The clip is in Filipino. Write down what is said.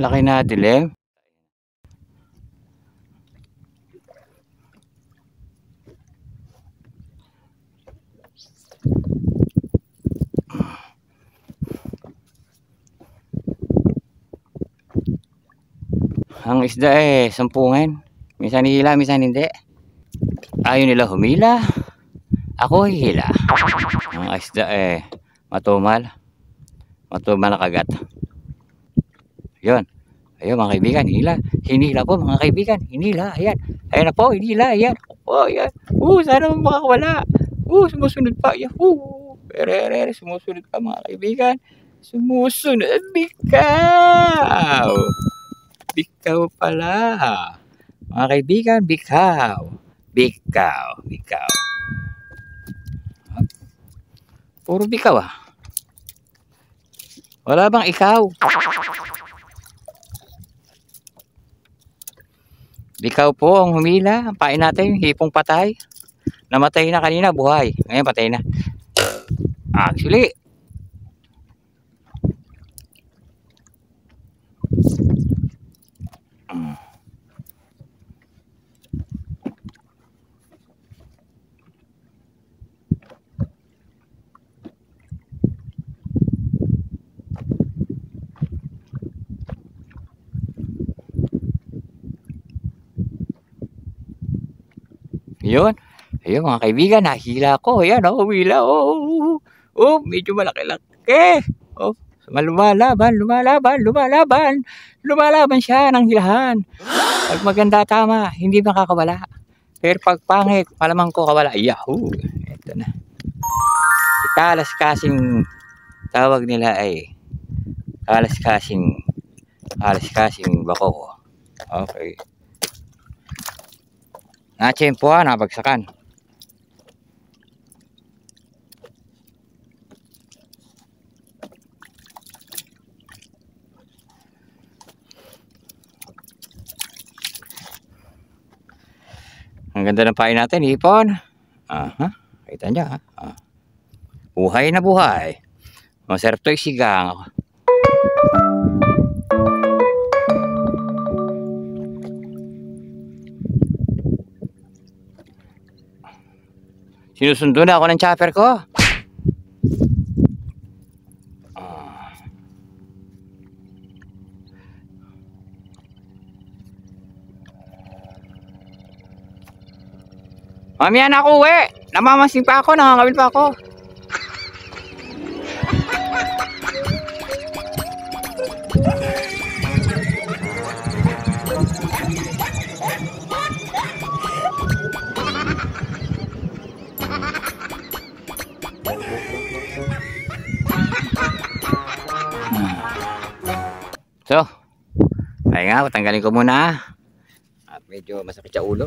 Malaki na dilim. Ang isda sumpungin. Minsan hila, minsan hindi. Ayaw nila humila. Ako hihila. Ang isda matumal. Matumal na kagat. Yun. Ayun mga kaibigan, hila. Hinila po mga kaibigan. Hinila. Ayan. Ayan na po, hinila. Ayan. Oh, ayan. Sana makakawala. Sumusunod pa. Yahoo. Ere, sumusunod pa mga kaibigan. Sumusunod. Bikaw. Bikaw pala. Mga kaibigan, bikaw. Bikaw. Bikaw. Puro bikaw Wala bang ikaw? Bikaw po ang humila. Ang pain natin, hipong patay. Namatay na kanina, buhay. Ngayon patay na. Actually, yun. Ayun mga kaibigan, nahila ko. Ayan, humila. Medyo malaki-laki. Lumalaban. Lumalaban siya ng hilahan. Pag maganda tama, hindi makakawala. Pero pag pangit, malamang ko kawala. Yahoo! Ito na. Kalas-kasing tawag nila kalas-kasing bako. Okay. Natsempo nabagsakan. Ang ganda ng pain natin, hipon. Kita nyo Buhay na buhay. Masarap to isigang. Sinusundo na ako ng chopper ko. Mamaya na ako uwi. Namamasing pa ako, nakakawil pa ako. So, ay nga, tanggalin ko muna. At medyo masakit sa ulo.